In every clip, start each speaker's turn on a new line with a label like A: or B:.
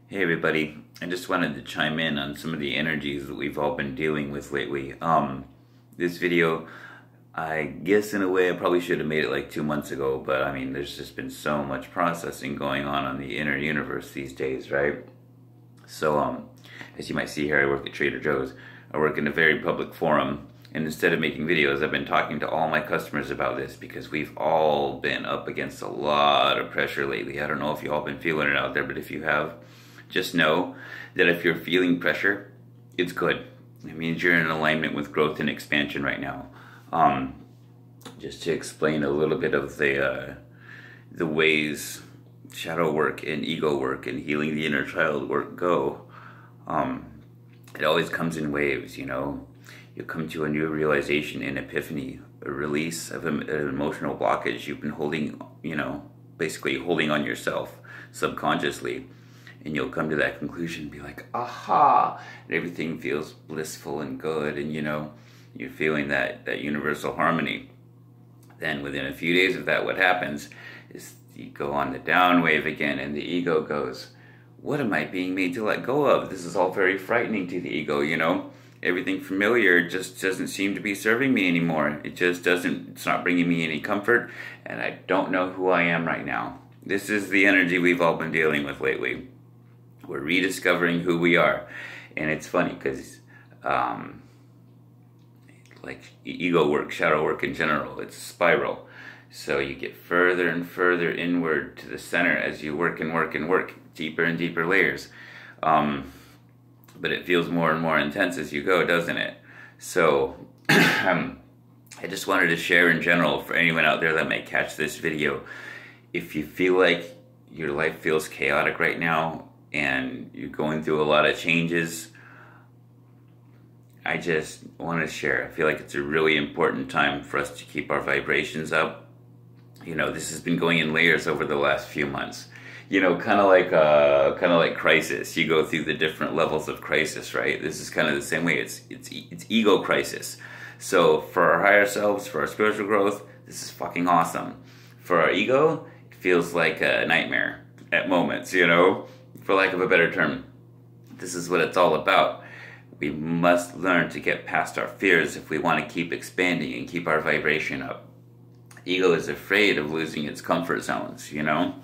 A: Hey everybody, I just wanted to chime in on some of the energies that we've all been dealing with lately. This video, I guess in a way I probably should have made it like 2 months ago, but I mean there's just been so much processing going on the inner universe these days, right? So, as you might see here, I work at Trader Joe's. I work in a very public forum, and instead of making videos, I've been talking to all my customers about this because we've all been up against a lot of pressure lately. I don't know if you all been feeling it out there, but if you have, just know that if you're feeling pressure, it's good. It means you're in alignment with growth and expansion right now. Just to explain a little bit of the ways shadow work and ego work and healing the inner child work go. It always comes in waves, you know. You come to a new realization, an epiphany, a release of an emotional blockage you've been holding, you know, basically holding on yourself subconsciously. And you'll come to that conclusion and be like, aha, and everything feels blissful and good, and you know, you're feeling that universal harmony. Then within a few days of that, what happens is you go on the down wave again, and the ego goes, what am I being made to let go of? This is all very frightening to the ego, you know? Everything familiar just doesn't seem to be serving me anymore. It just doesn't, it's not bringing me any comfort, and I don't know who I am right now. This is the energy we've all been dealing with lately. We're rediscovering who we are. And it's funny because like ego work, shadow work in general, it's a spiral. So you get further and further inward to the center as you work and work and work, deeper and deeper layers. But it feels more and more intense as you go, doesn't it? So I just wanted to share in general for anyone out there that might catch this video. If you feel like your life feels chaotic right now, and you're going through a lot of changes, I just want to share. I feel like it's a really important time for us to keep our vibrations up. You know, this has been going in layers over the last few months. You know, kind of like crisis. You go through the different levels of crisis, right? This is kind of the same way. It's ego crisis. So for our higher selves, for our spiritual growth, this is fucking awesome. For our ego, it feels like a nightmare at moments, you know? For lack of a better term, this is what it's all about. We must learn to get past our fears if we want to keep expanding and keep our vibration up. Ego is afraid of losing its comfort zones, you know?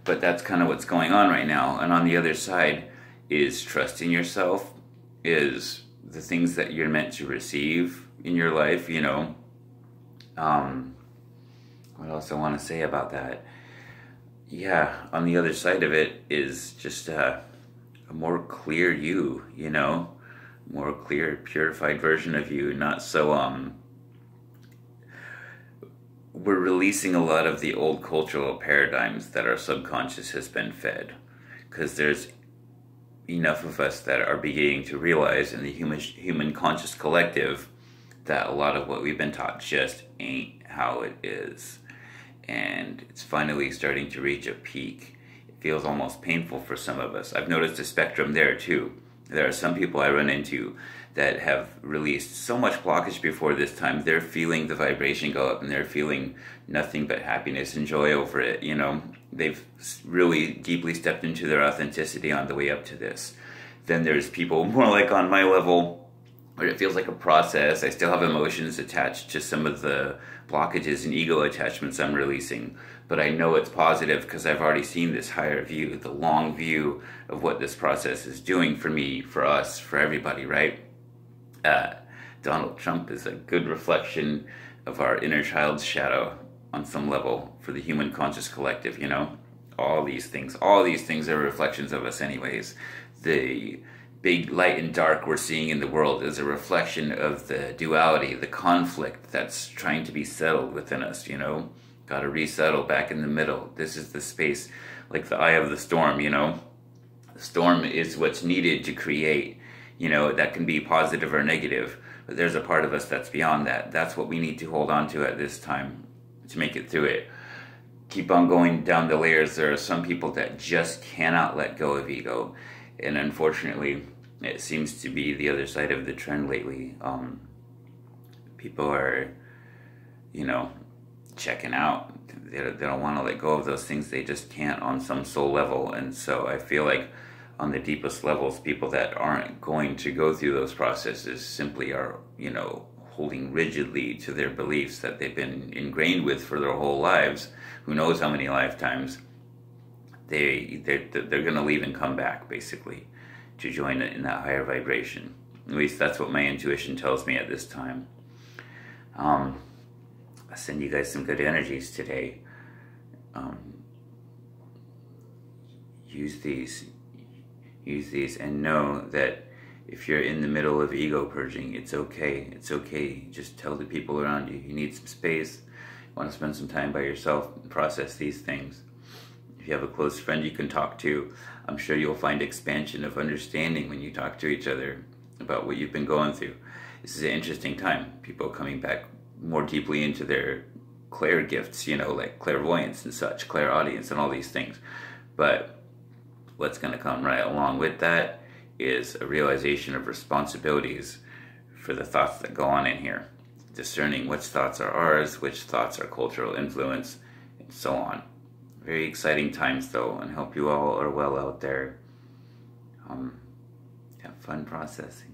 A: But that's kind of what's going on right now. And on the other side is trusting yourself, is the things that you're meant to receive in your life, you know? What else I want to say about that? Yeah, on the other side of it is just a more clear you know, more clear, purified version of you, not so, we're releasing a lot of the old cultural paradigms that our subconscious has been fed, because there's enough of us that are beginning to realize in the human conscious collective that a lot of what we've been taught just ain't how it is. And it's finally starting to reach a peak. It feels almost painful for some of us. I've noticed a spectrum there too. There are some people I run into that have released so much blockage before this time. They're feeling the vibration go up and they're feeling nothing but happiness and joy over it, you know. They've really deeply stepped into their authenticity on the way up to this. Then there's people more like on my level where it feels like a process. I still have emotions attached to some of the blockages and ego attachments I'm releasing, but I know it's positive because I've already seen this higher view, the long view of what this process is doing for me, for us, for everybody, right? Donald Trump is a good reflection of our inner child's shadow on some level for the human conscious collective, you know? All these things are reflections of us anyways. The big light and dark we're seeing in the world is a reflection of the duality, the conflict that's trying to be settled within us, you know? Gotta resettle back in the middle. This is the space, like the eye of the storm, you know? The storm is what's needed to create, you know, that can be positive or negative, but there's a part of us that's beyond that. That's what we need to hold on to at this time to make it through it. Keep on going down the layers. There are some people that just cannot let go of ego, and unfortunately, it seems to be the other side of the trend lately. People are, you know, checking out. They don't want to let go of those things. They just can't on some soul level. And so I feel like on the deepest levels, people that aren't going to go through those processes simply are, holding rigidly to their beliefs that they've been ingrained with for their whole lives. Who knows how many lifetimes? They're going to leave and come back, basically, to join in that higher vibration. At least that's what my intuition tells me at this time. I send you guys some good energies today. Use these, and know that if you're in the middle of ego purging, it's okay. It's okay. Just tell the people around you need some space. You want to spend some time by yourself and process these things. If you have a close friend you can talk to, I'm sure you'll find expansion of understanding when you talk to each other about what you've been going through. This is an interesting time. People coming back more deeply into their clair gifts, like clairvoyance and such, clairaudience and all these things. But what's going to come right along with that is a realization of responsibilities for the thoughts that go on in here. Discerning which thoughts are ours, which thoughts are cultural influence, and so on. Very exciting times, though, and hope you all are well out there. Have fun processing.